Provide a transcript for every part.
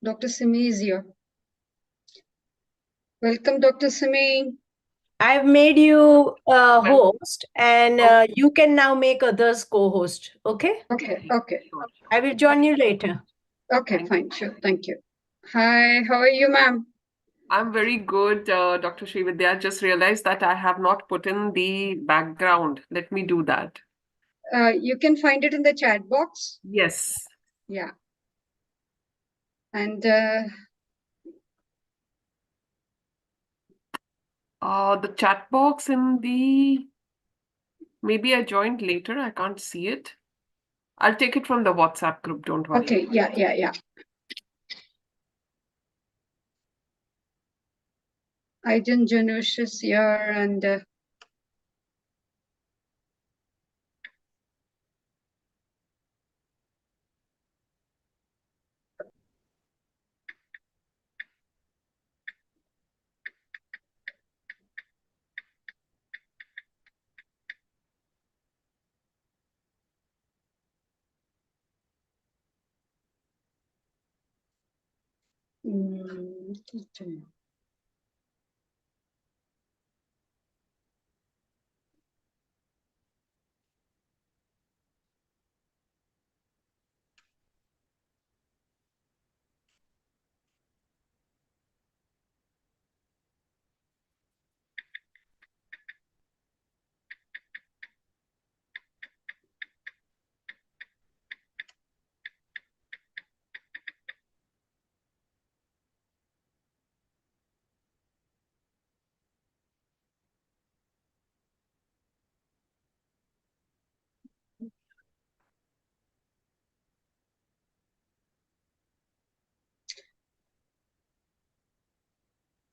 Dr. Simi is here. Welcome, Dr. Simi. I've made you a host, and you can now make others co-host. Okay? Okay. I will join you later. Okay, fine. Sure. Thank you. Hi, how are you, ma'am? I'm very good, Dr. Srividya. I just realized that I have not put in the background. Let me do that. You can find it in the chat box. Yes. Yeah. And the chat box in the maybe I joined later. I can't see it. I'll take it from the WhatsApp group. Don't worry. okay, yeah. Aydin Janush is here and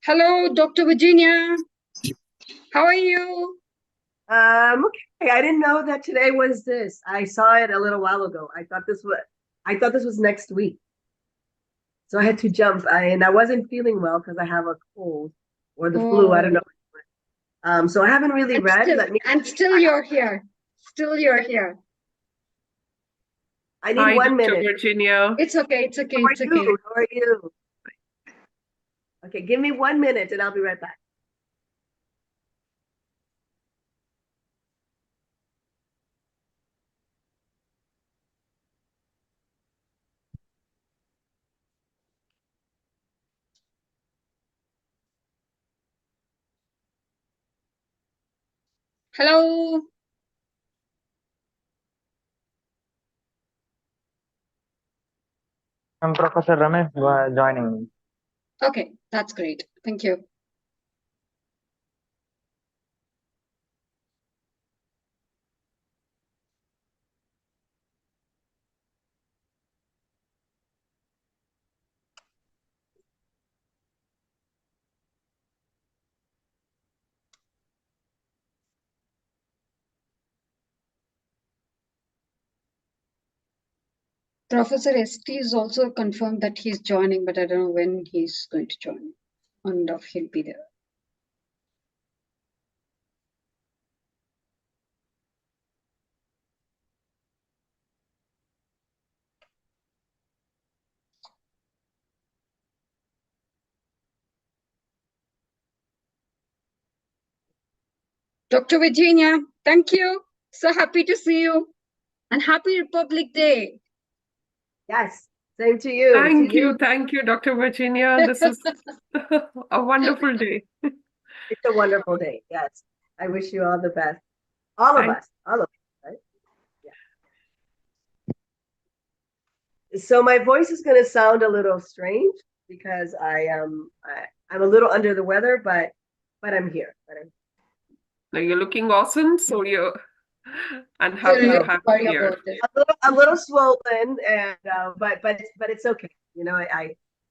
hello, Dr. Virginia. How are you? Okay. I didn't know that today was this. I saw it a little while ago. I thought this was next week. So I had to jump. And I wasn't feeling well because I have a cold or the flu. I don't know. So I haven't really read. Still you're here. Still you're here. I need 1 minute. Virginia. It's okay. How are you? Okay, give me 1 minute and I'll be right back. Hello. I'm Professor Ramesh joining me. Okay, that's great. Thank you. Professor ST is also confirmed that he's joining, but I don't know when he's going to join. And if he'll be there. Dr. Virginia, thank you. So happy to see you. And happy Republic Day. Yes, same to you. Thank you, Dr. Virginia. This is a wonderful day. It's a wonderful day. Yes. I wish you all the best. All of us, right? Yeah. So my voice is going to sound a little strange because I'm a little under the weather, but I'm here. Now you're looking awesome, so I'm happy to have you here. A little swollen, and but it's okay. You know,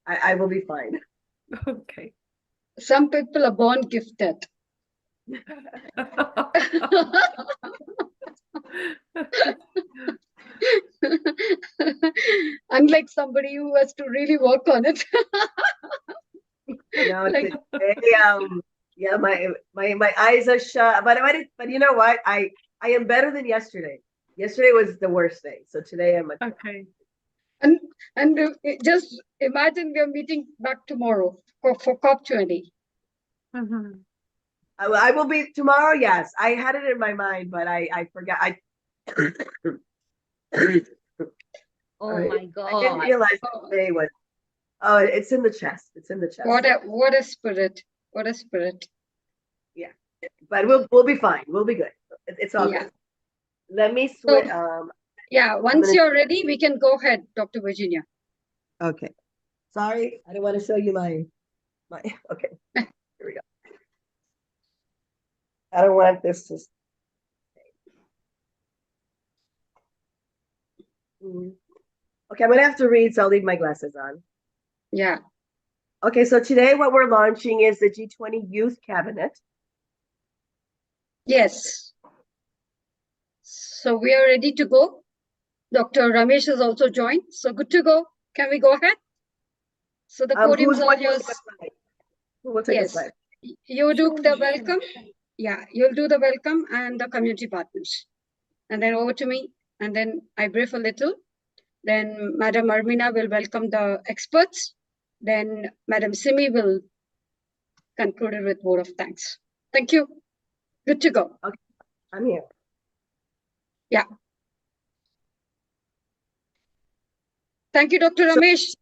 I will be fine. Okay. Some people are born gifted. Unlike somebody who has to really work on it. No, yeah, my eyes are shut. But you know what? I am better than yesterday. Yesterday was the worst day. So today I'm okay. And just imagine we are meeting back tomorrow for COP20. Mhm. I will be tomorrow. Yes, I had it in my mind, but I forgot. Oh I my didn't God. realize Oh, today was. Oh, it's in the chest. It's in the chest. what a spirit! What a spirit! But we'll be fine. We'll be good. It's all Yeah. good. Let me So switch. yeah, once gonna- you're ready, we can go ahead, Dr. Virginia. Okay. Sorry, I don't want to show you my. Okay. Here we go. I don't want this to. Okay, I'm gonna have to read, so I'll leave my glasses on. Yeah. Okay, so today what we're launching is the G20 Youth Cabinet. Yes. So we are ready to go. Dr. Ramesh has also joined. So good to go. Can we go ahead? So the podium is all Who will yours. take a slide? Who will take a Yes. slide? You do the welcome. Yeah, you'll do the welcome and the community partners. And then over to me. And then I brief a little. Then Madam Armina will welcome the experts. Then Madam Simi will conclude it with word of thanks. Thank you. Good to go. I'm here. Thank you, Dr. So- Ramesh.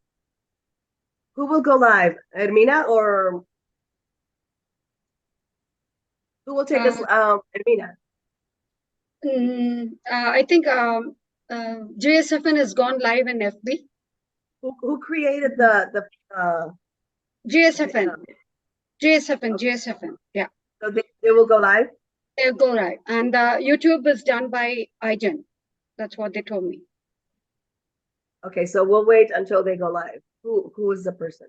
Who will go live? Ermina or who will take us? Ermina. I think JSFN has gone live in FB. Who created the JSFN. JSFN. Okay. JSFN. Yeah, so they will go live? they'll go live. And YouTube is done by iGen. That's what they told me. Okay, so we'll wait until they go live. Who is the person?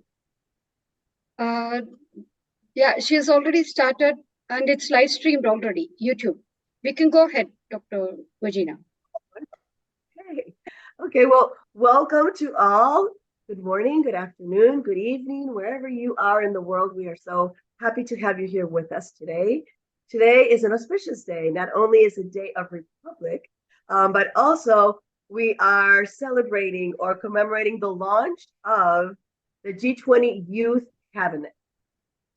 Yeah, she's already started and it's live streamed already. YouTube. We can go ahead, Dr. Virginia. Okay. Okay, well, welcome to all. Good morning, good afternoon, good evening, wherever you are in the world. We are so happy to have you here with us today. Today is an auspicious day. Not only is it a day of Republic, but also we are celebrating or commemorating the launch of the G20 Youth Cabinet.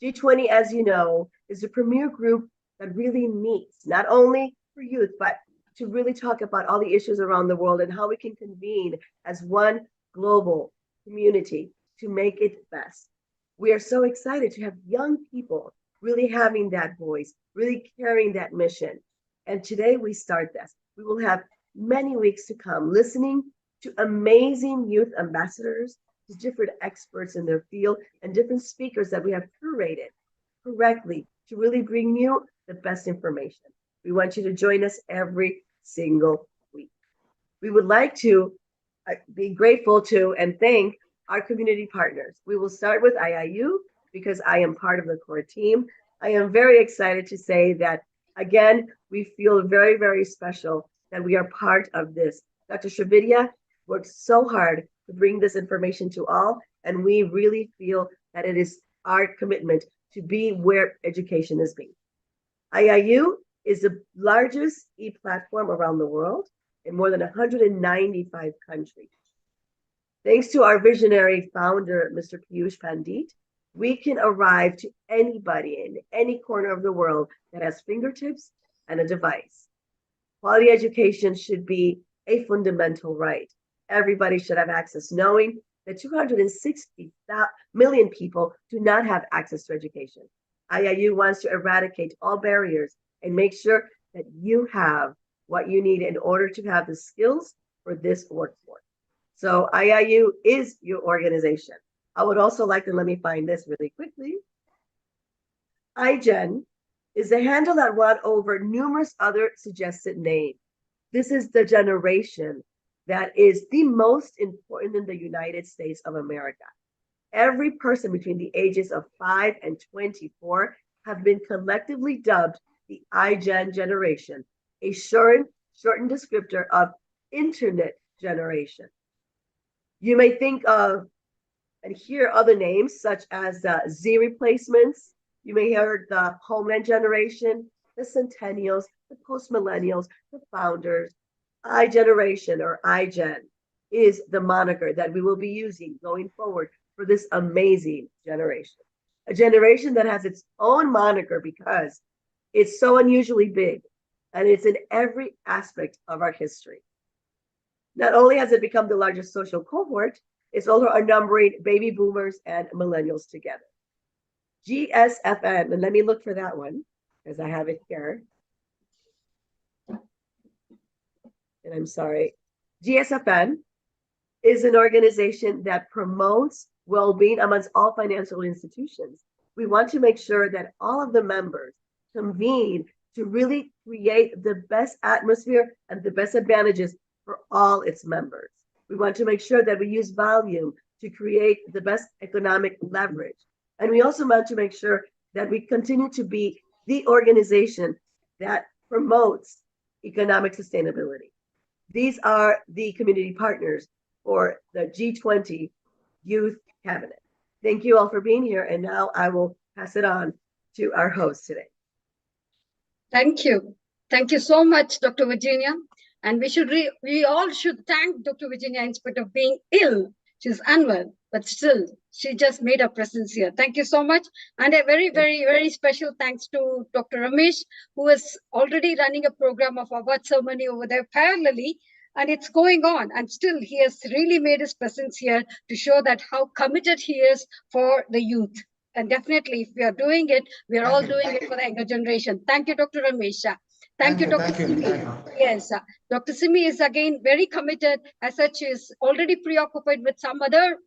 G20, as you know, is a premier group that really meets not only for youth, but to really talk about all the issues around the world and how we can convene as one global community to make it best. We are so excited to have young people really having that voice, really carrying that mission. And today we start this. We will have many weeks to come listening to amazing youth ambassadors, to different experts in their field, and different speakers that we have curated correctly to really bring you the best information. We want you to join us every single week. We would like to be grateful to and thank our community partners. We will start with IIU because I am part of the core team. I am very excited to say that, again, we feel very, very special that we are part of this. Dr. Shravidya worked so hard to bring this information to all, and we really feel that it is our commitment to be where education is being. IIU is the largest e-platform around the world in more than 195 countries. Thanks to our visionary founder, Mr. Piyush Pandit, we can arrive to anybody in any corner of the world that has fingertips and a device. Quality education should be a fundamental right. Everybody should have access, knowing that 260 million people do not have access to education. IIU wants to eradicate all barriers and make sure that you have what you need in order to have the skills for this workforce. So IIU is your organization. I would also like to, let me find this really quickly. iGen is a handle that won over numerous other suggested names. This is the generation that is the most important in the United States of America. Every person between the ages of 5 and 24 have been collectively dubbed the iGen generation, a shortened descriptor of internet generation. You may think of and hear other names such as Z replacements. You may hear the Homeland generation, the Centennials, the Post-Millennials, the Founders, iGeneration or iGen is the moniker that we will be using going forward for this amazing generation. A generation that has its own moniker because it's so unusually big and it's in every aspect of our history. Not only has it become the largest social cohort, it's also numbering baby boomers and millennials together. GSFN, and let me look for that one because I have it here. And I'm sorry. GSFN is an organization that promotes well-being amongst all financial institutions. We want to make sure that all of the members convene to really create the best atmosphere and the best advantages for all its members. We want to make sure that we use volume to create the best economic leverage. And we also want to make sure that we continue to be the organization that promotes economic sustainability. These are the community partners for the G20 Youth Cabinet. Thank you all for being here. And now I will pass it on to our host today. Thank you. Thank you so much, Dr. Virginia. And we all should thank Dr. Virginia in spite of being ill. She's unwell, but still, she just made her presence here. Thank you so much. And a very, very, very special thanks to Dr. Ramesh, who is already running a program of award ceremony over there parallelly. And it's going on. And still, he has really made his presence here to show that how committed he is for the youth. And definitely, if we are doing it, we are all doing it for the younger generation. Thank you, Dr. Ramesh. Thank you, Dr. Simi. Yes, Dr. Simi is again very committed. As such, is already preoccupied with some other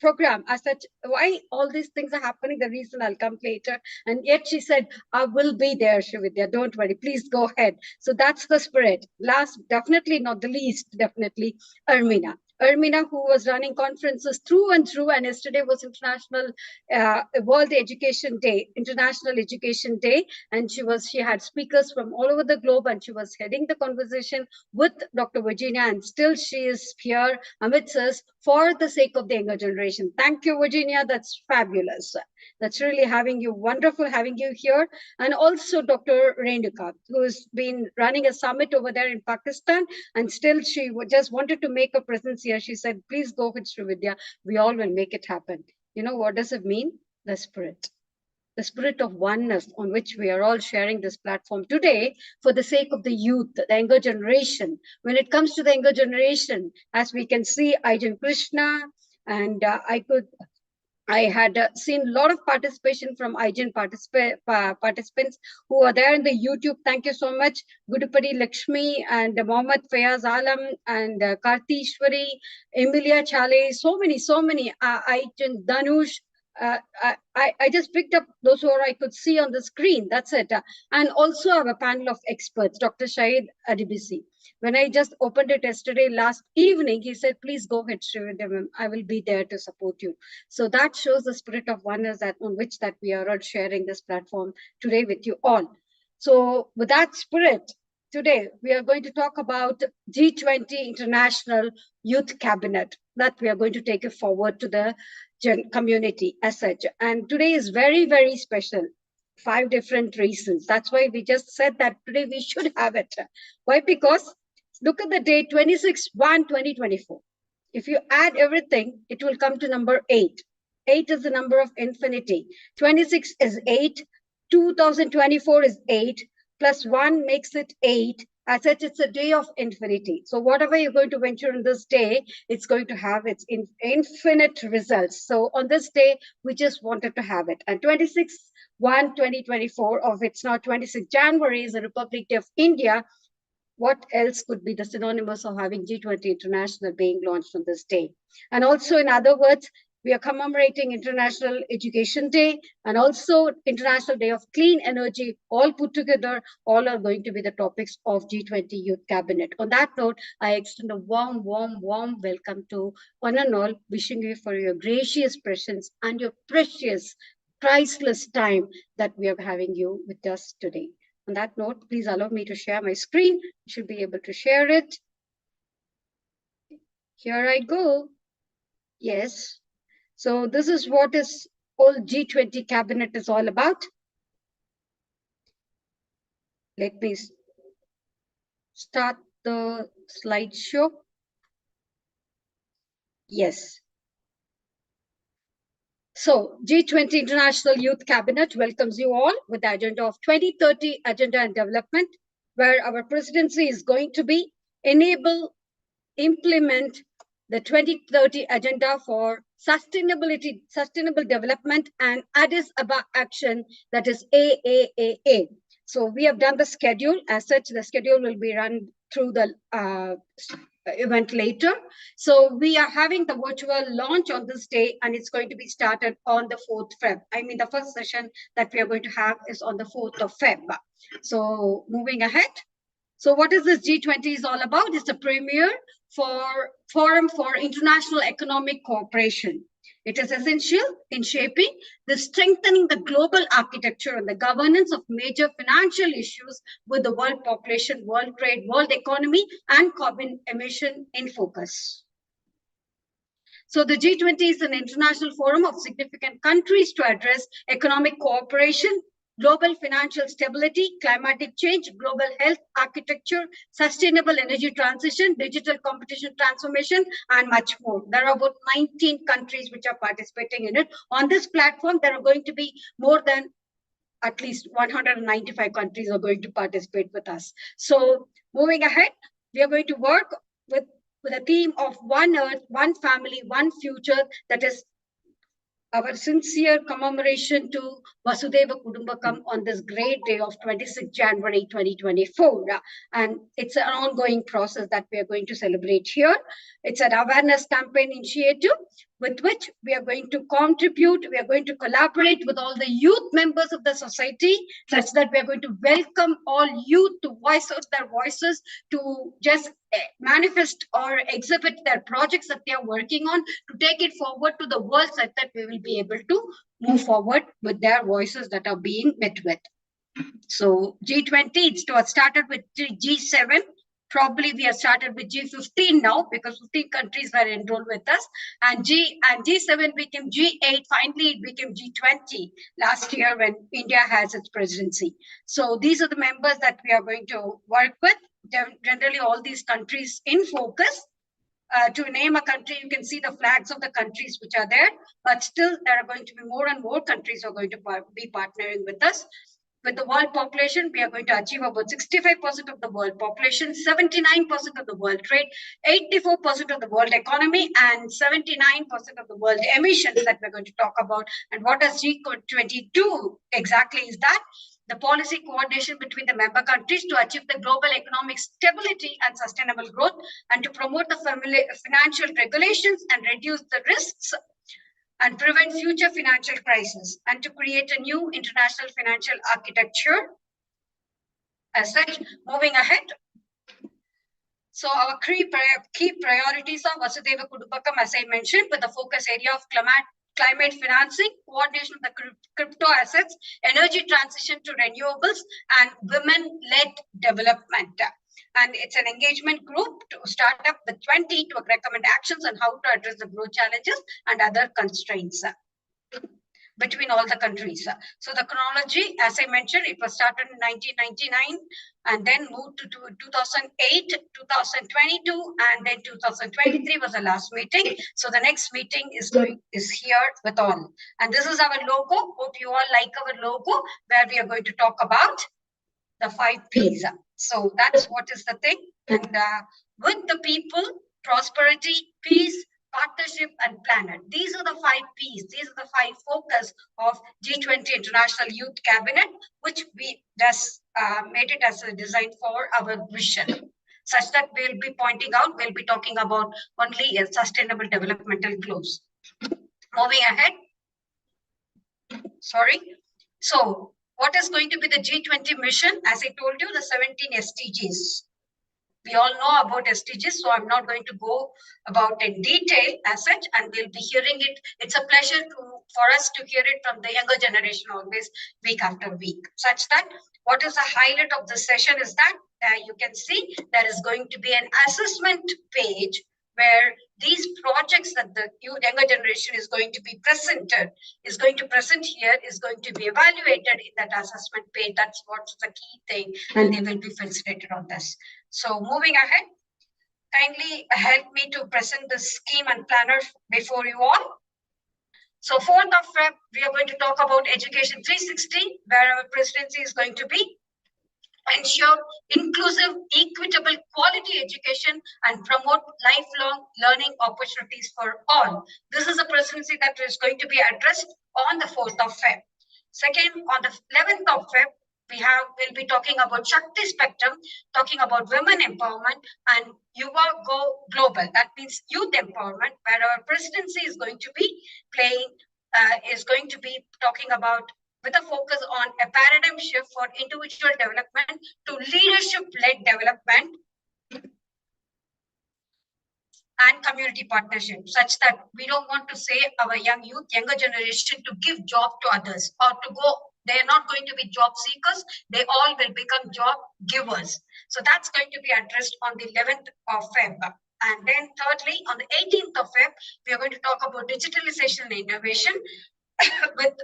program. As such, why all these things are happening, the reason I'll come later. And yet she said, I will be there, Srividya. Don't worry. Please go ahead. So that's the spirit. Last, definitely not the least, definitely, Armina. Armina, who was running conferences through and through, and yesterday was International World Education Day, International Education Day, and she had speakers from all over the globe, and she was heading the conversation with Dr. Virginia, and still she is here amidst us for the sake of the younger generation. Thank you, Virginia. That's fabulous. That's really wonderful having you here. And also Dr. Renuka, who's been running a summit over there in Pakistan, and still she just wanted to make a presence here. She said, please go with Srividya. We all will make it happen. You know, what does it mean? The spirit of oneness on which we are all sharing this platform today for the sake of the youth, the younger generation. When it comes to the younger generation, as we can see, Ajan Krishna, and I had seen a lot of participation from IGN participants who are there in the YouTube. Thank you so much. Gudupadi Lakshmi and Mohammad Fayaz Alam and Kartishwari, Emilia Chale, so many, IGN, Danush. I just picked up those who I could see on the screen. That's it. And also I have a panel of experts, Dr. Shahid Adibisi. When I just opened it yesterday, last evening, he said, please go ahead, Srividya, I will be there to support you. So that shows the spirit of oneness on which that we are all sharing this platform today with you all. So with that spirit, today we are going to talk about G20 International Youth Cabinet, that we are going to take it forward to the community as such. And today is very, very special. 5 different reasons. That's why we just said that today we should have it. Why? Because look at the date 26/1/2024. If you add everything, it will come to number 8. 8 is the number of infinity. 26 is 8. 2024 is 8. Plus 1 makes it 8. As such, it's a day of infinity. So whatever you're going to venture in this day, it's going to have its infinite results. So on this day, we just wanted to have it. And 26/1/2024, of it's now 26 January, is the Republic Day of India. What else could be the synonymous of having G20 International being launched on this day? And also, in other words, we are commemorating International Education Day and also International Day of Clean Energy, all put together, all are going to be the topics of G20 Youth Cabinet. On that note, I extend a warm, warm, warm welcome to one and all, wishing you for your gracious presence and your precious, priceless time that we are having you with us today. On that note, please allow me to share my screen. You should be able to share it. Here I go. Yes. So this is what is all G20 Cabinet is all about. Let me start the slideshow. Yes. So G20 International Youth Cabinet welcomes you all with the agenda of 2030 Agenda and Development, where our presidency is going to be enable, implement the 2030 Agenda for Sustainable Development and Addis Ababa Action, that is AAAA. So we have done the schedule. As such, the schedule will be run through the event later. So we are having the virtual launch on this day, and it's going to be started on the 4th Feb. I mean, the first session that we are going to have is on the 4th of Feb. So moving ahead. So what is this G20 is all about? It's a premier forum for international economic cooperation. It is essential in shaping the strengthening the global architecture and the governance of major financial issues with the world population, world trade, world economy, and carbon emission in focus. So the G20 is an international forum of significant countries to address economic cooperation, global financial stability, climatic change, global health architecture, sustainable energy transition, digital competition transformation, and much more. There are about 19 countries which are participating in it. On this platform, there are going to be more than at least 195 countries are going to participate with us. So moving ahead, we are going to work with a theme of one earth, one family, one future, that is our sincere commemoration to Vasudhaiva Kudumbakam on this great day of 26 January 2024. And it's an ongoing process that we are going to celebrate here. It's an awareness campaign initiative with which we are going to contribute. We are going to collaborate with all the youth members of the society, such that we are going to welcome all youth to voice out their voices, to just manifest or exhibit their projects that they are working on, to take it forward to the world, such that we will be able to move forward with their voices that are being met with. So G20, it started with G7. Probably we have started with G15 now, because 15 countries were enrolled with us, and G7 became G8. Finally, it became G20 last year when India has its presidency. So these are the members that we are going to work with. Generally, all these countries in focus. To name a country, you can see the flags of the countries which are there, but still there are going to be more and more countries who are going to be partnering with us. With the world population, we are going to achieve about 65% of the world population, 79% of the world trade, 84% of the world economy, and 79% of the world emissions that we're going to talk about. And what does G22 exactly is that? The policy coordination between the member countries to achieve the global economic stability and sustainable growth, and to promote the financial regulations and reduce the risks and prevent future financial crises, and to create a new international financial architecture. As such, moving ahead. So our key priorities are Vasudhaiva Kudumbakam, as I mentioned, with the focus area of climate financing, coordination of the crypto assets, energy transition to renewables, and women-led development. And it's an engagement group to start up the 20 to recommend actions on how to address the growth challenges and other constraints between all the countries. So the chronology, as I mentioned, it was started in 1999 and then moved to 2008, 2022, and then 2023 was the last meeting. So the next meeting is here with all. And this is our logo. Hope you all like our logo, where we are going to talk about the 5 Ps. So that's what is the thing. And with the people, prosperity, peace, partnership, and planet. These are the 5 Ps. These are the 5 focus of G20 International Youth Cabinet, which we just made it as a design for our vision, such that we'll be pointing out, we'll be talking about only a sustainable developmental goals. Moving ahead. Sorry. So what is going to be the G20 mission? As I told you, the 17 SDGs. We all know about SDGs, so I'm not going to go about in detail as such, and we'll be hearing it. It's a pleasure for us to hear it from the younger generation always, week after week. Such that what is the highlight of this session is that you can see there is going to be an assessment page where these projects that the younger generation is going to be presented, is going to present here, is going to be evaluated in that assessment page. That's what's the key thing, and they will be facilitated on this. So moving ahead, kindly help me to present the scheme and planner before you all. So 4th of Feb, we are going to talk about Education 360, where our presidency is going to be ensure inclusive, equitable, quality education and promote lifelong learning opportunities for all. This is a presidency that is going to be addressed on the 4th of Feb. Second, on the 11th of Feb, we'll be talking about Shakti Spectrum, talking about women empowerment and Yuva Go Global. That means youth empowerment, where our presidency is going to be talking about with a focus on a paradigm shift for individual development to leadership-led development and community partnership, such that we don't want to say our younger generation to give job to others or to go. They are not going to be job seekers. They all will become job givers. So that's going to be addressed on the 11th of Feb. And then thirdly, on the 18th of Feb, we are going to talk about digitalization and innovation with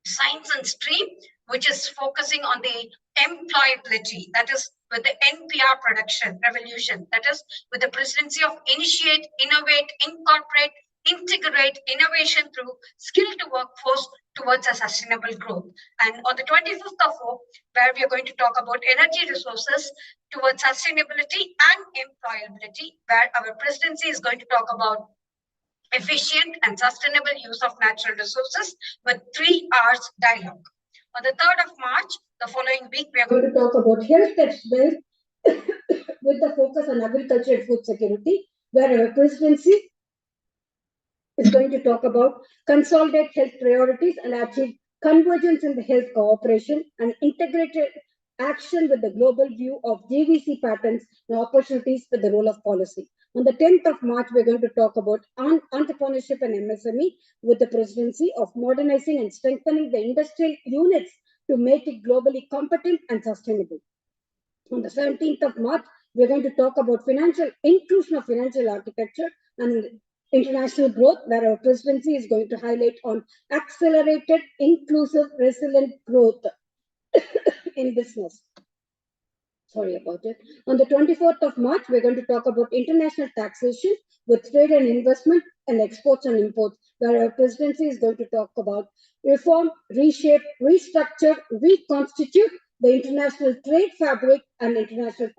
science and stream, which is focusing on the employability, that is with the NPR production revolution, that is with the presidency of initiate, innovate, incorporate, integrate innovation through skill to workforce towards a sustainable growth. And on the 25th of Feb, where we are going to talk about energy resources towards sustainability and employability, where our presidency is going to talk about efficient and sustainable use of natural resources with 3 R's dialogue. On the 3rd of March, the following week, we are going to talk about health and wealth with the focus on agriculture and food security, where our presidency is going to talk about consolidate health priorities and achieve convergence in the health cooperation and integrated action with the global view of GVC patterns and opportunities with the role of policy. On the 10th of March, we're going to talk about entrepreneurship and MSME with the presidency of modernizing and strengthening the industrial units to make it globally competent and sustainable. On the 17th of March, we're going to talk about financial inclusion of financial architecture and international growth, where our presidency is going to highlight on accelerated, inclusive, resilient growth in business. Sorry about it. On the 24th of March, we're going to talk about international taxation with trade and investment and exports and imports, where our presidency is going to talk about reform, reshape, restructure, reconstitute the international trade fabric and international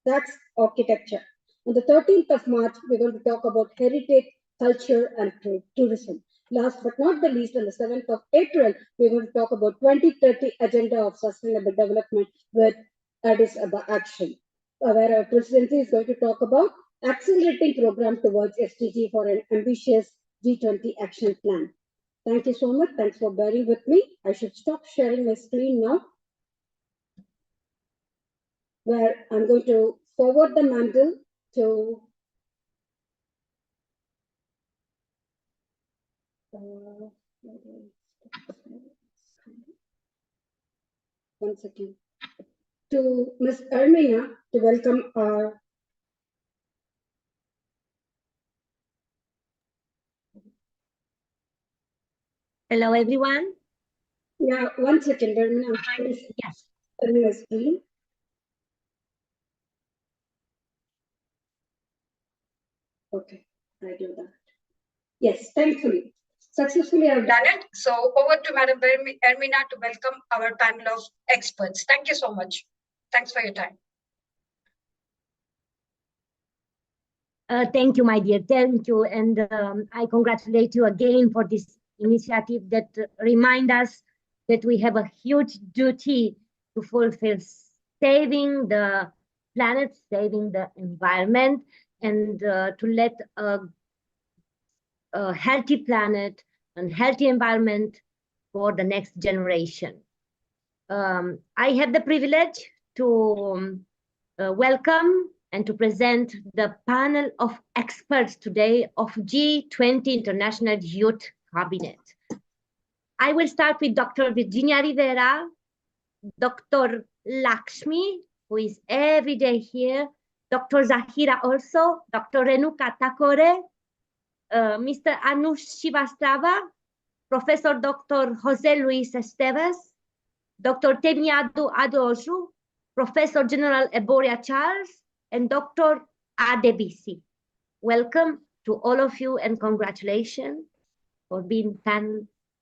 tax architecture. On the 13th of March, we're going to talk about heritage, culture, and tourism. Last but not the least, on the 7th of April, we're going to talk about 2030 Agenda of Sustainable Development with Addis Ababa Action, where our presidency is going to talk about accelerating program towards SDG for an ambitious G20 action plan. Thank you so much. Thanks for bearing with me. I should stop sharing my screen now, where I'm going to forward the mantle to one second, to Ms. Ermina to welcome our Hello, everyone. Yeah, one second, Ermina. I'm trying to Yes. share my screen. Okay, I do that. Yes, thankfully. Successfully, I've done it. So over to Madam Ermina to welcome our panel of experts. Thank you so much. Thanks for your time. Thank you, my dear. Thank you. And I congratulate you again for this initiative that remind us that we have a huge duty to fulfill, saving the planet, saving the environment, and to let a healthy planet and healthy environment for the next generation. I have the privilege to welcome and to present the panel of experts today of G20 International Youth Cabinet. I will start with Dr. Virginia Rivera, Dr. Lakshmi, who is every day here, Dr. Zahira also, Dr. Renuka Thakore, Mr. Anush Srivastava, Professor Dr. Jose Luis Esteves, Dr. Temiado Adoshu, Professor General Eboria Charles, and Dr. RDBC. Welcome to all of you and congratulations for being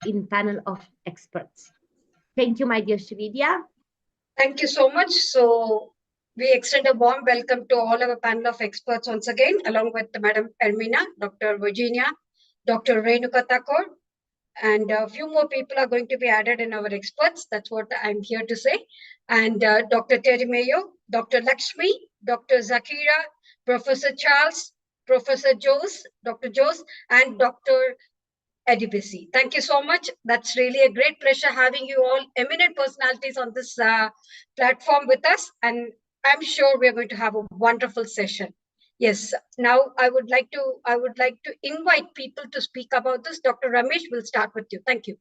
in panel of experts. Thank you, my dear Srividya. Thank you so much. So we extend a warm welcome to all our panel of experts once again, along with Madam Ermina, Dr. Virginia, Dr. Renuka Thakur, and a few more people are going to be added in our experts. That's what I'm here to say. And Dr. Terry Mayo, Dr. Lakshmi, Dr. Zakira, Professor Charles, Professor Jose, Dr. Jose, and Dr. Adibisi. Thank you so much. That's really a great pleasure having you all eminent personalities on this platform with us. And I'm sure we're going to have a wonderful session. Yes, now I would like to invite people to speak about this. Dr. Ramesh, we'll start with you. Thank you.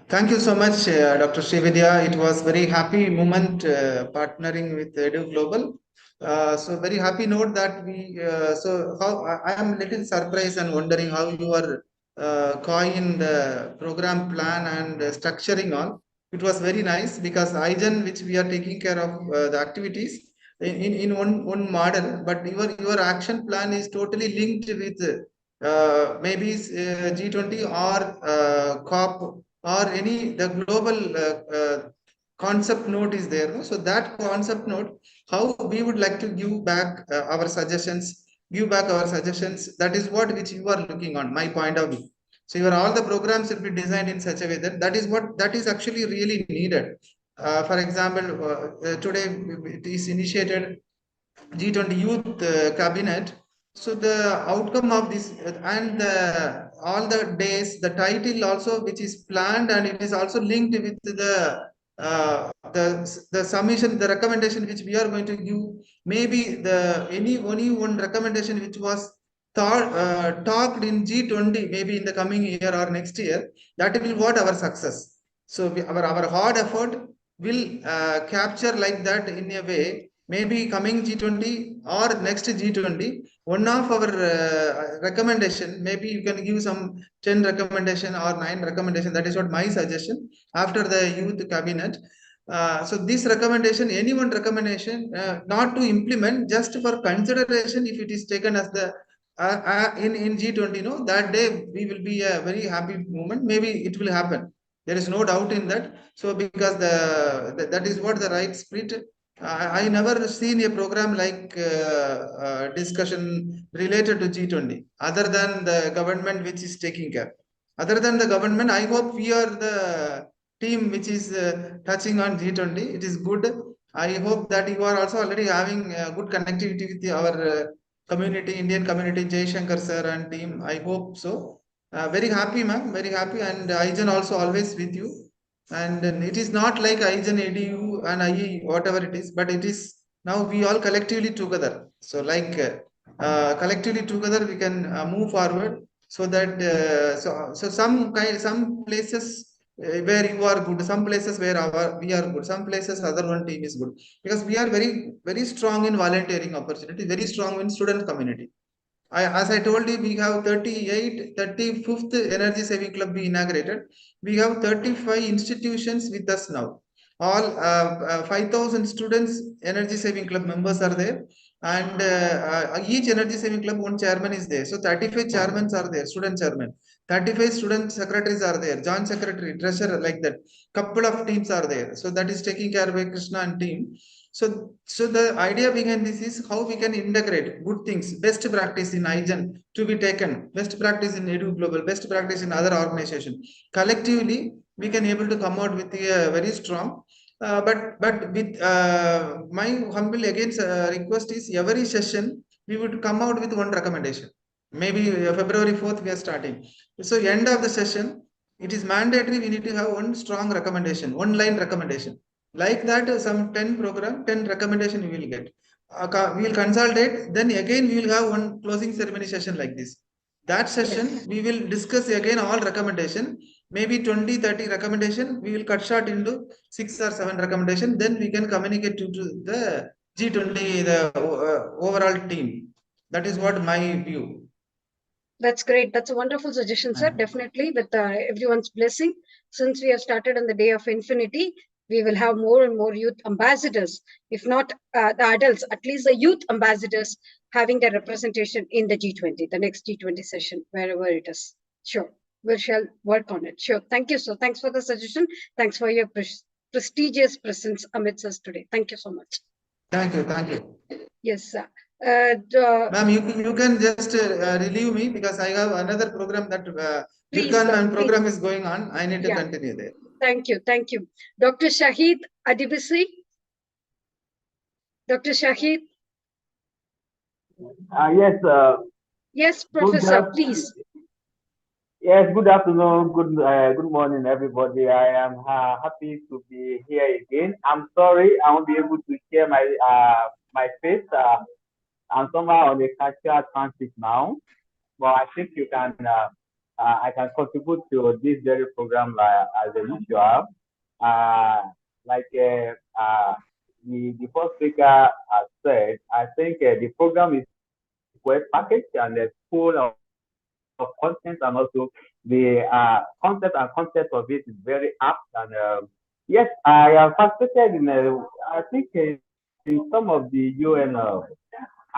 Thank you so much, Dr. Srividya. It was very happy moment partnering with Edu Global. So very happy note that we, I am little surprised and wondering how you are coin the program plan and structuring all. It was very nice because IGEN, which we are taking care of the activities in one model, but your action plan is totally linked with maybe G20 or COP or any the global concept note is there. No? So that concept note, how we would like to give back our suggestions, that is what which you are looking on, my point of view. So all the programs will be designed in such a way that is actually really needed. For example, today it is initiated G20 Youth Cabinet. So the outcome of this and all the days, the title also which is planned, and it is also linked with the submission, the recommendation which we are going to give. Maybe only one recommendation which was talked in G20, maybe in the coming year or next year, that will what our success. So our hard effort will capture like that in a way. Maybe coming G20 or next G20, one of our recommendation, maybe you can give some 10 recommendation or 9 recommendation. That is what my suggestion after the youth cabinet. So this recommendation, any one recommendation, not to implement, just for consideration, if it is taken as the in G20, no, that day we will be a very happy moment. Maybe it will happen. There is no doubt in that. So because that is what the right spirit. I never seen a program like discussion related to G20 other than the government which is taking care. Other than the government, I hope we are the team which is touching on G20. It is good. I hope that you are also already having good connectivity with our community, Indian community, Jay Shankar sir and team. I hope so. Very happy, ma'am. Very happy, and IGEN also always with you. And it is not like IGEN, EDU and IE, whatever it is, but it is now we all collectively together. So like collectively together we can move forward, so that some places where you are good, some places where we are good, some places other one team is good, because we are very strong in volunteering opportunity, very strong in student community. As I told you, we have 35th Energy Saving Club we inaugurated. We have 35 institutions with us now. All 5,000 students, Energy Saving Club members are there. And each Energy Saving Club, one chairman is there. So 35 chairmans are there, student chairman. 35 student secretaries are there, joint secretary, treasurer, like that. Couple of teams are there. So that is taking care by Krishna and team. So the idea behind this is how we can integrate good things, best practice in IGEN to be taken, best practice in Edu Global, best practice in other organizations. Collectively, we can able to come out with a very strong. But with my humble again request is every session we would come out with one recommendation. Maybe February 4th we are starting. So end of the session, it is mandatory. We need to have one strong recommendation, one line recommendation. Like that, some 10 program, 10 recommendation we will get. We will consolidate. Then again, we will have one closing ceremony session like this. That session, we will discuss again all recommendation. Maybe 20, 30 recommendation. We will cut short into 6 or 7 recommendation. Then we can communicate to the G20, the overall team. That is what my view. That's great. That's a wonderful suggestion, sir. Definitely with everyone's blessing. Since we have started on the day of infinity, we will have more and more youth ambassadors, if not the adults, at least the youth ambassadors having their representation in the G20, the next G20 session, wherever it is. Sure, we shall work on it. Sure. Thank you. So thanks for the suggestion. Thanks for your prestigious presence amidst us today. Thank you so much. Thank you. Thank you. Yes, sir. Ma'am, you can just relieve me because I have another program that Please, Jirkan sir, and please. program is going on. I need to Yeah. continue there. Thank you. Thank you. Dr. Shahid Adibisi. Dr. Shahid. Yes, Yes, good Professor, af- please. yes, good afternoon, good morning, everybody. I am happy to be here again. I'm sorry I won't be able to share my face. I'm somewhere on a cashier transit now, but I think you can. I can contribute to this very program as usual. The first speaker has said, I think the program is well packaged and full of content, and also the concept of it is very apt. And yes, I have participated in I think in some of the UN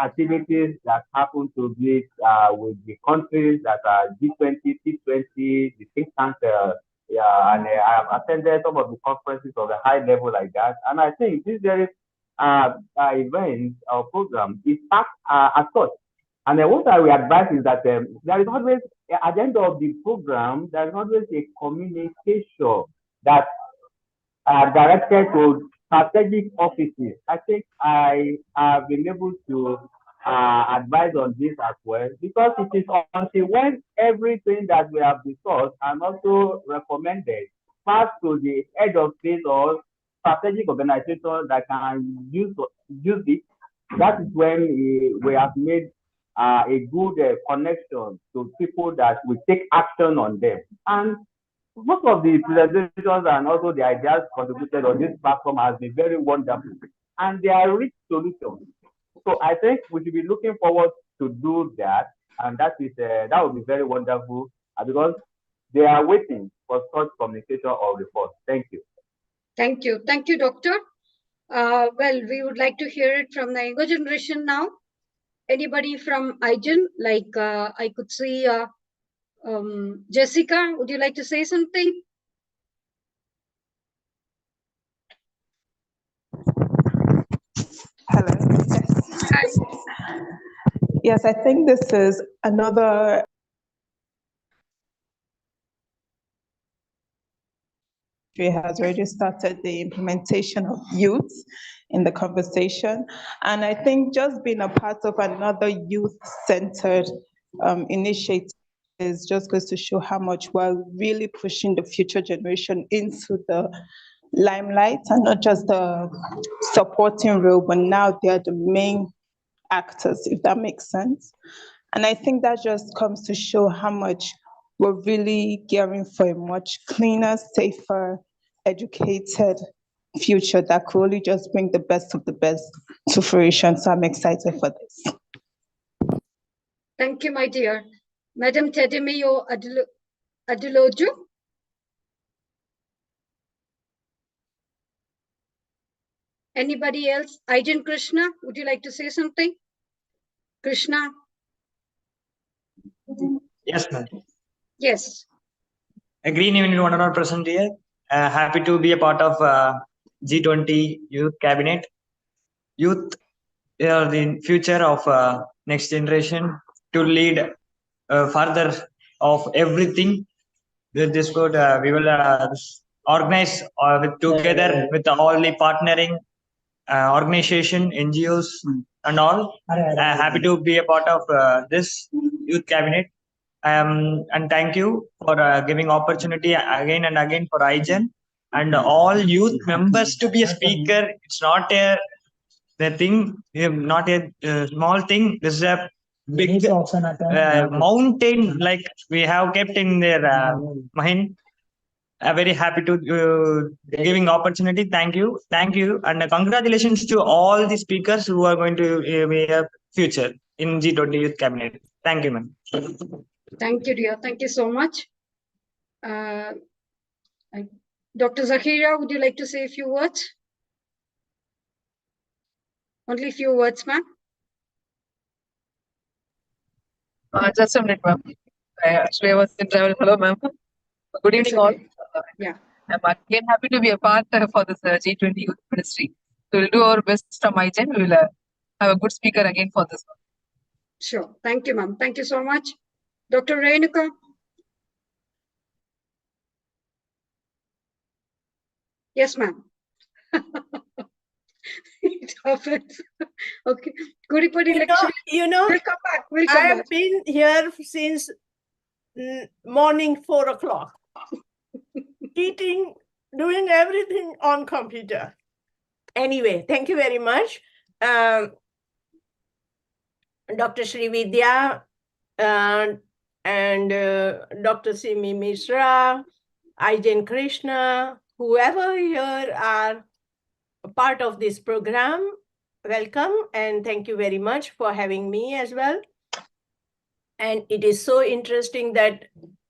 activities that happen to be with the countries that are G20, T20, the think tank. And I have attended some of the conferences of a high level like that. And I think this very event or program is packed as such. And what I will advise is that there is always, at the end of the program, there is always a communication that directed to strategic offices. I think I have been able to advise on this as well, because it is until when everything that we have discussed and also recommended pass to the head of state or strategic organization that can use it, that is when we have made a good connection to people that will take action on them. And most of the presentations and also the ideas contributed on this platform has been very wonderful, and they are rich solutions. So I think we should be looking forward to do that, and that would be very wonderful because they are waiting for such communication or report. Thank you. Thank you. Thank you, Doctor. Well, we would like to hear it from the younger generation now. Anybody from IGEN? Like I could see Jessica, would you like to say something? Hello. Yes. Yes, I think this is another has already started the implementation of youth in the conversation. And I think just being a part of another youth-centered initiative is just goes to show how much we're really pushing the future generation into the limelight, and not just the supporting role, but now they're the main actors, if that makes sense. And I think that just comes to show how much we're really gearing for a much cleaner, safer, educated future that could really just bring the best of the best to fruition. So I'm excited for this. Thank you, my dear. Madam Tedemiyo Adiloju. Anybody else? Aijin Krishna, would you like to say something? Krishna? Yes, ma'am. Yes. A green evening to one and all present here. Happy to be a part of G20 Youth Cabinet. Youth are the future of next generation to lead further of everything. With this code, we will organize together with all the partnering organization, NGOs, and all. Happy to be a part of this Youth Cabinet. And thank you for giving opportunity again and again for IGEN and all youth members to be a speaker. It's not a thing, not a small thing. This is a big mountain like we have kept in their mind. I'm very happy to giving opportunity. Thank you, and congratulations to all the speakers who are going to be a future in G20 Youth Cabinet. Thank you, ma'am. Thank you, dear. Thank you so much. Dr. Zakiria, would you like to say a few words? Only a few words, ma'am. Just a minute, ma'am. Actually, I was in travel. Hello, ma'am. Good It's evening, all. okay. Yeah. I'm again happy to be a part for this G20 Youth Ministry. So we'll do our best from IGEN. We will have a good speaker again for this one. Sure. Thank you, ma'am. Thank you so much. Dr. Renuka. Yes, ma'am. It happens. Okay. Guripadi lecture. You know, We'll come back. We'll I come have back. been here since morning 4 o'clock, eating, doing everything on computer. Anyway, thank you very much. Dr. Srividya and Dr. Simi Mishra, Ijen Krishna, whoever here are a part of this program, welcome and thank you very much for having me as well. And it is so interesting that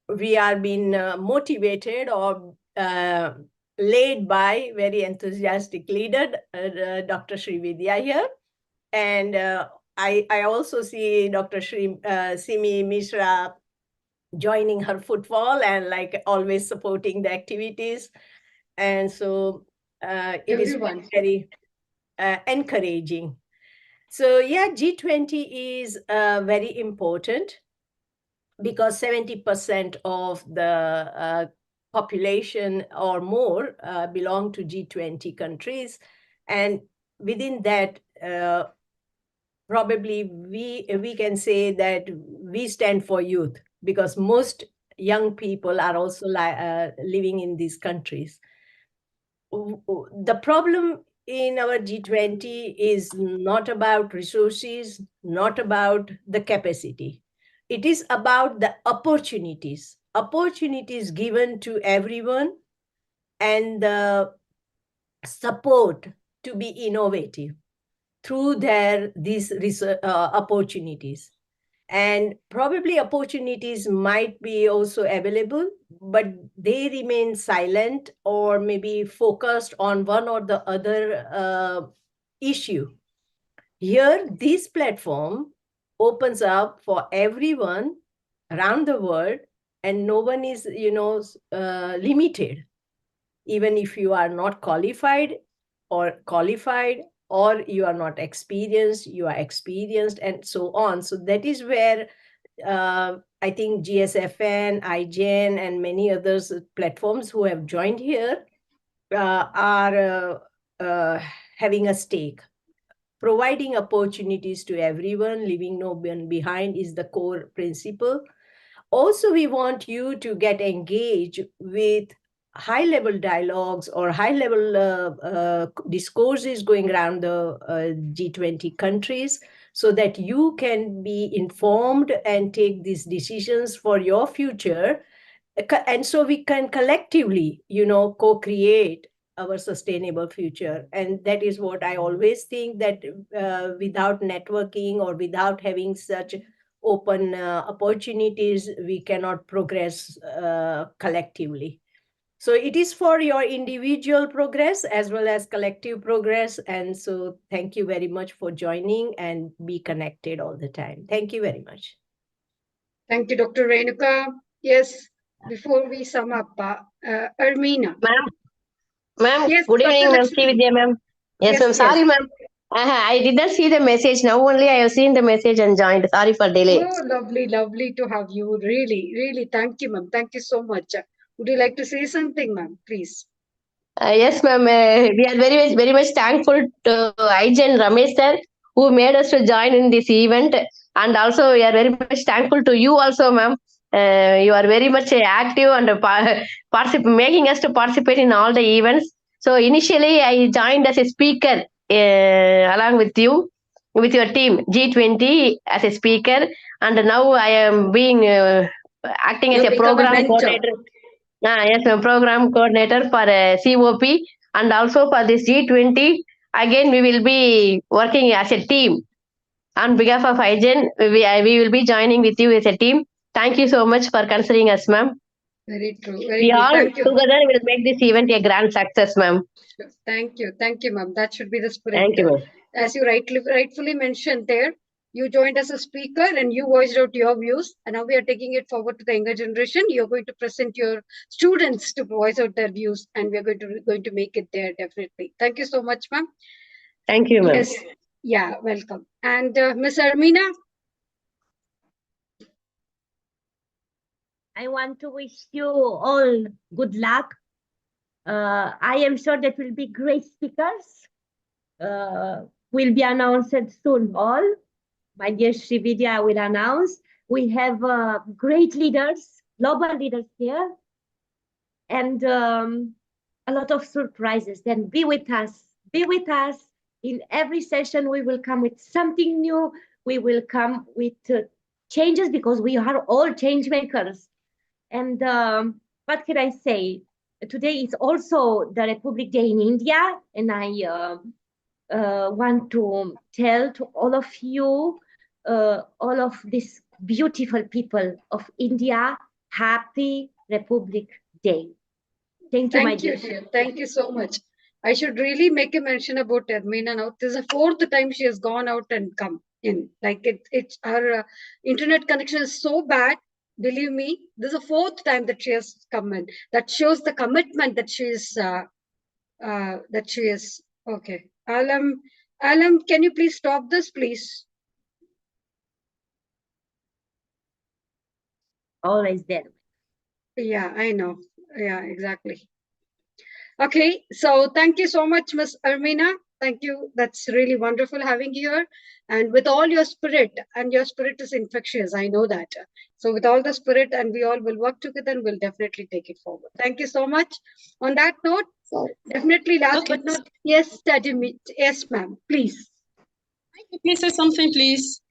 we are being motivated or led by very enthusiastic leader, Dr. Srividya here. And I also see Dr. Simi Mishra joining her footfall and like always supporting the activities. And so it is very encouraging. So yeah, G20 is very important because 70% of the population or more belong to G20 countries. And within that, probably we can say that we stand for youth because most young people are also living in these countries. The problem in our G20 is not about resources, not about the capacity. It is about the opportunities given to everyone and the support to be innovative through these opportunities. And probably opportunities might be also available, but they remain silent or maybe focused on one or the other issue. Here, this platform opens up for everyone around the world, and no one is, limited. Even if you are not qualified, or you are not experienced, you are experienced, and so on. So that is where I think GSFN, IGEN, and many others platforms who have joined here are having a stake. Providing opportunities to everyone, leaving no one behind is the core principle. Also, we want you to get engaged with high-level dialogues or high-level discourses going around the G20 countries so that you can be informed and take these decisions for your future. And so we can collectively, co-create our sustainable future. And that is what I always think, that without networking or without having such open opportunities, we cannot progress collectively. So it is for your individual progress as well as collective progress. And so thank you very much for joining and be connected all the time. Thank you very much. Thank you, Dr. Renuka. Yes, before we sum up, Armina. Ma'am, yes, good evening, ma'am. Lakshmi. Srividya, ma'am. Yes, Yes, ma'am. yes. Sorry, ma'am. I did not see the message. Now only I have seen the message and joined. Sorry for delay. Oh, lovely to have you. Really. Thank you, ma'am. Thank you so much. Would you like to say something, ma'am, please? Yes, ma'am. We are very much thankful to IGEN Ramesh sir, who made us to join in this event. And also, we are very much thankful to you also, ma'am. You are very much active and making us to participate in all the events. So initially, I joined as a speaker along with you, with your team, G20 as a speaker. And now I am being acting as a program coordinator. Yes, a program coordinator for COP, and also for this G20. Again, we will be working as a team. On behalf of IGEN, we will be joining with you as a team. Thank you so much for considering us, ma'am. Very true. Very We true. all Thank you. together will make this event a grand success, ma'am. Thank you. Thank you, ma'am. That should be the spirit. Thank you, ma'am. As you rightfully mentioned there, you joined as a speaker and you voiced out your views. And now we are taking it forward to the younger generation. You're going to present your students to voice out their views, and we're going to make it there definitely. Thank you so much, ma'am. Thank you, ma'am. Yes. Yeah, welcome. And Ms. Armina. I want to wish you all good luck. I am sure that will be great speakers. Will be announced soon. All my dear Srividya will announce. We have great leaders, global leaders here, and a lot of surprises. Then be with us. Be with us. In every session, we will come with something new. We will come with changes because we are all change makers. And what can I say? Today is also the Republic Day in India, and I want to tell to all of you, all of these beautiful people of India, happy Republic Day. Thank you, my Thank you, dear. dear. Thank you so much. I should really make a mention about Armina now. This is the 4th time she has gone out and come in. Like it's her internet connection is so bad. Believe me, this is the 4th time that she has come in. That shows the commitment that she is. Okay. Alam, can you please stop this, please? Always there. Yeah, I know. Yeah, exactly. Okay, so thank you so much, Ms. Armina. Thank you. That's really wonderful having you here. And with all your spirit, and your spirit is infectious, I know that. So with all the spirit, and we all will work together and we'll definitely take it forward. Thank you so much. On that note, definitely last but not, yes, yes, ma'am, please. Please say something, please.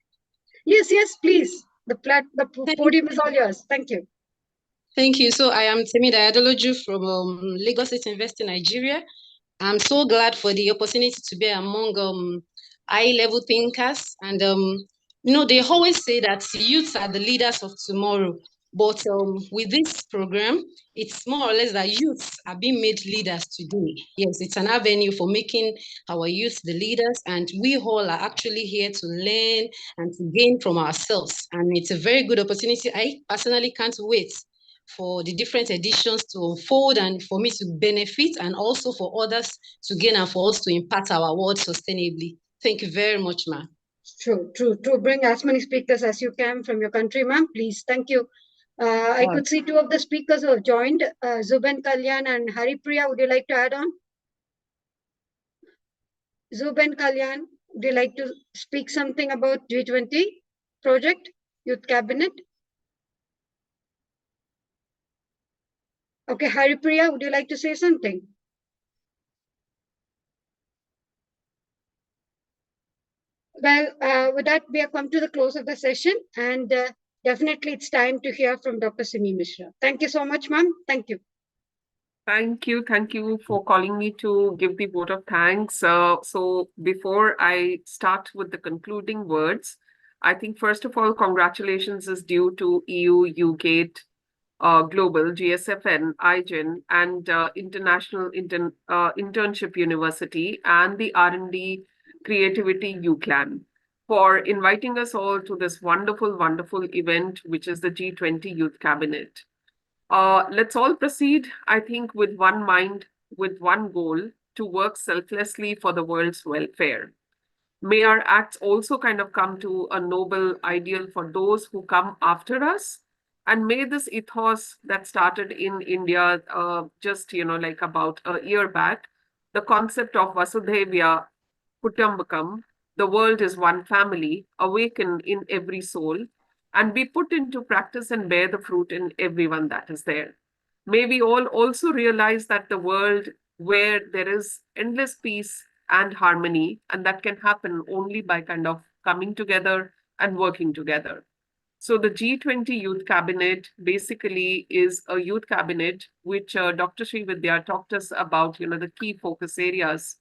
Yes, please. The podium is all yours. Thank you. Thank you. So I am Temida Adoloju from Lagos State University, Nigeria. I'm so glad for the opportunity to be among high-level thinkers. And, they always say that youths are the leaders of tomorrow. But with this program, it's more or less that youths are being made leaders today. Yes, it's an avenue for making our youth the leaders. And we all are actually here to learn and to gain from ourselves. And it's a very good opportunity. I personally can't wait for the different editions to unfold and for me to benefit and also for others to gain and for us to impact our world sustainably. Thank you very much, ma'am. True. Bring as many speakers as you can from your country, ma'am. Please. Thank you. I could see 2 of the speakers who have joined, Zuben Kalyan and Haripriya. Would you like to add on? Zuben Kalyan, would you like to speak something about G20 project, Youth Cabinet? Okay, Haripriya, would you like to say something? Well, with that, we have come to the close of the session, and definitely it's time to hear from Dr. Simi Mishra. Thank you so much, ma'am. Thank you. Thank you for calling me to give the vote of thanks. So before I start with the concluding words, I think first of all, congratulations is due to EU, UGATE, Global, GSFN, IGEN, and International Internship University, and the R&D Creativity UCLAN for inviting us all to this wonderful event, which is the G20 Youth Cabinet. Let's all proceed, I think, with one mind, with one goal, to work selflessly for the world's welfare. May our acts also kind of come to a noble ideal for those who come after us. And may this ethos that started in India just, like about a year back, the concept of Vasudhaiva Kutumbakam, the world is one family, awaken in every soul, and be put into practice and bear the fruit in everyone that is there. May we all also realize that the world where there is endless peace and harmony, and that can happen only by kind of coming together and working together. So the G20 Youth Cabinet basically is a youth cabinet which Dr. Srividya talked us about, the key focus areas.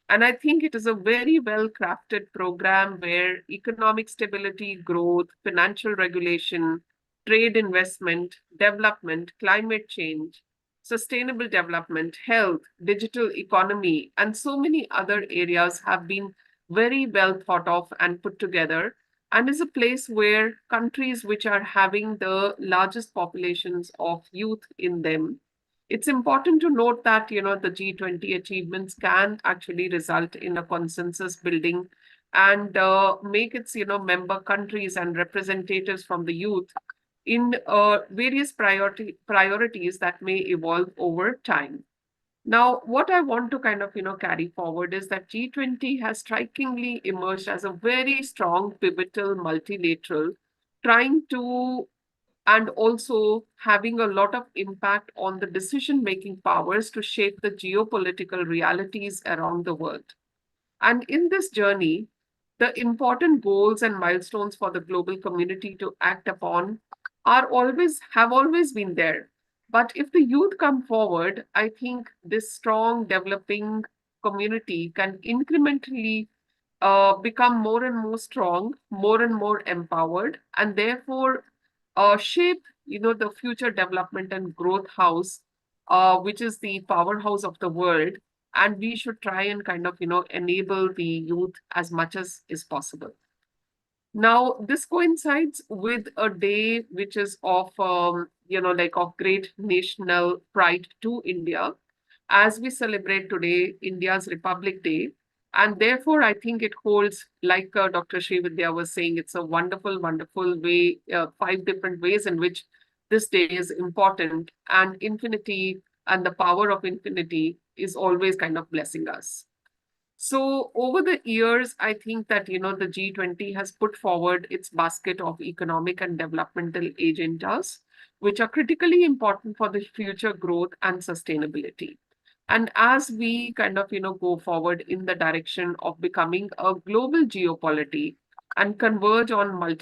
And I think it is a very well-crafted program where economic stability, growth, financial regulation, trade, investment, development, climate change, sustainable development, health, digital economy, and so many other areas have been very well thought of and put together, and is a place where countries which are having the largest populations of youth in them, it's important to note that, the G20 achievements can actually result in a consensus building and make its, member countries and representatives from the youth in various priorities that may evolve over time. Now, what I want to kind of, carry forward is that G20 has strikingly emerged as a very strong, pivotal, multilateral, trying to and also having a lot of impact on the decision-making powers to shape the geopolitical realities around the world. And in this journey, the important goals and milestones for the global community to act upon have always been there. But if the youth come forward, I think this strong developing community can incrementally become more and more strong, more and more empowered, and therefore shape, the future development and growth house, which is the powerhouse of the world. And we should try and kind of, enable the youth as much as is possible. Now, this coincides with a day which is of, of great national pride to India, as we celebrate today India's Republic Day. And therefore, I think it holds, like Dr. Srividya was saying, it's a wonderful, wonderful way, 5 different ways in which this day is important. And infinity and the power of infinity is always kind of blessing us. So over the years, I think that, the G20 has put forward its basket of economic and developmental agendas, which are critically important for the future growth and sustainability. And as we kind of, go forward in the direction of becoming a global geopolity and converge on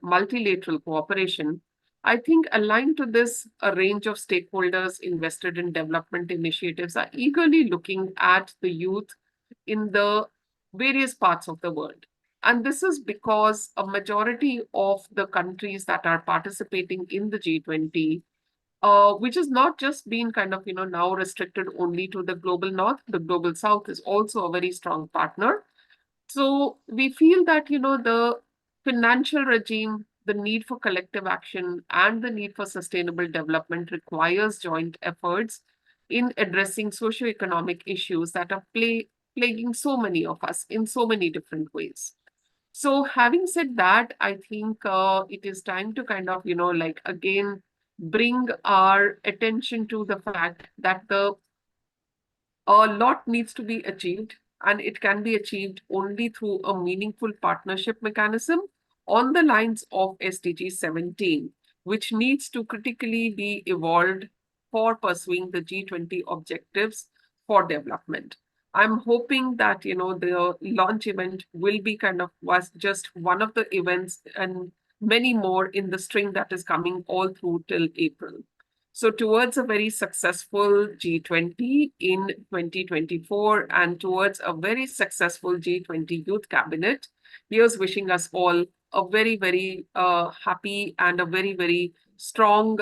multilateral cooperation, I think aligned to this, a range of stakeholders invested in development initiatives are eagerly looking at the youth in the various parts of the world. And this is because a majority of the countries that are participating in the G20, which has not just been kind of, now restricted only to the global north, the global south is also a very strong partner. So we feel that, the financial regime, the need for collective action, and the need for sustainable development requires joint efforts in addressing socioeconomic issues that are plaguing so many of us in so many different ways. So having said that, I think it is time to kind of, again, bring our attention to the fact that a lot needs to be achieved, and it can be achieved only through a meaningful partnership mechanism on the lines of SDG 17, which needs to critically be evolved for pursuing the G20 objectives for development. I'm hoping that, the launch event will be was just one of the events and many more in the string that is coming all through till April. So towards a very successful G20 in 2024 and towards a very successful G20 Youth Cabinet, here's wishing us all a very, very happy and a very, very strong,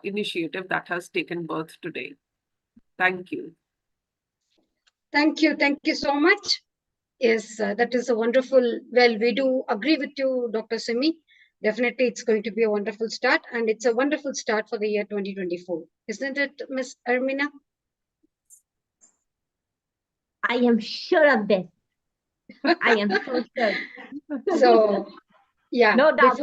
initiative that has taken birth today. Thank you. Thank you. Thank you so much. Yes, that is a wonderful, well, we do agree with you, Dr. Simi. Definitely, it's going to be a wonderful start, and it's a wonderful start for the year 2024. Isn't it, Ms. Armina? I am sure of this. I am so sure. So, yeah. No doubt.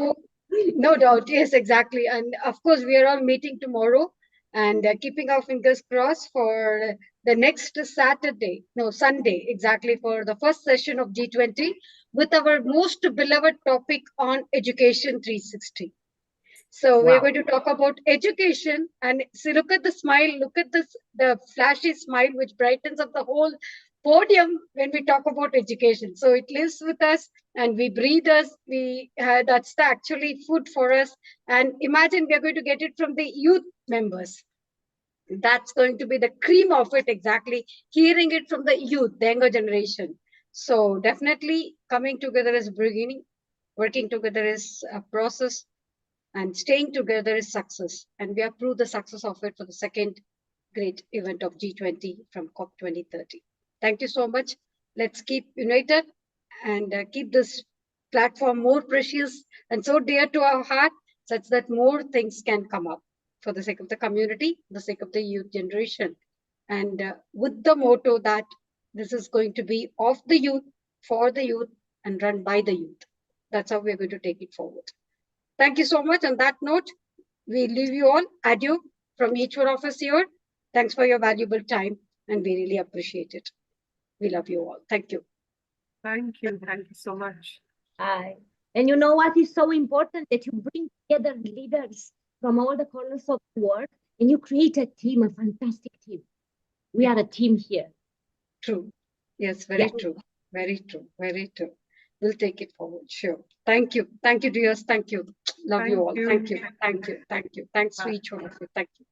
No doubt. Yes, exactly. And of course, we are all meeting tomorrow and keeping our fingers crossed for the next Sunday, exactly, for the first session of G20 with our most beloved topic on Education 360. So we're going to talk about education, and see, look at the smile, look at this, the flashy smile which brightens up the whole podium when we talk about education. So it lives with us and we breathe us. That's the actually food for us. And imagine we're going to get it from the youth members. That's going to be the cream of it, exactly. Hearing it from the youth, the younger generation. So definitely coming together is beginning. Working together is a process. And staying together is success. And we have proved the success of it for the second great event of G20 from COP 2030. Thank you so much. Let's keep united and keep this platform more precious and so dear to our heart, such that more things can come up for the sake of the community, the sake of the youth generation. And with the motto that this is going to be of the youth, for the youth, and run by the youth. That's how we're going to take it forward. Thank you so much. On that note, we leave you all. Adieu from each one of us here. Thanks for your valuable time, and we really appreciate it. We love you all. Thank you. Thank you. Thank you so much. Hi. And you know what is so important? That you bring together leaders from all the corners of the world and you create a team, a fantastic team. We are a team here. True. Yes, very true. Very true. Very true. We'll take it forward. Sure. Thank you. Thank you, dears. Thank you. Love you all. Thank you. Thank you. Thank you. Thanks to each one of you. Thank you.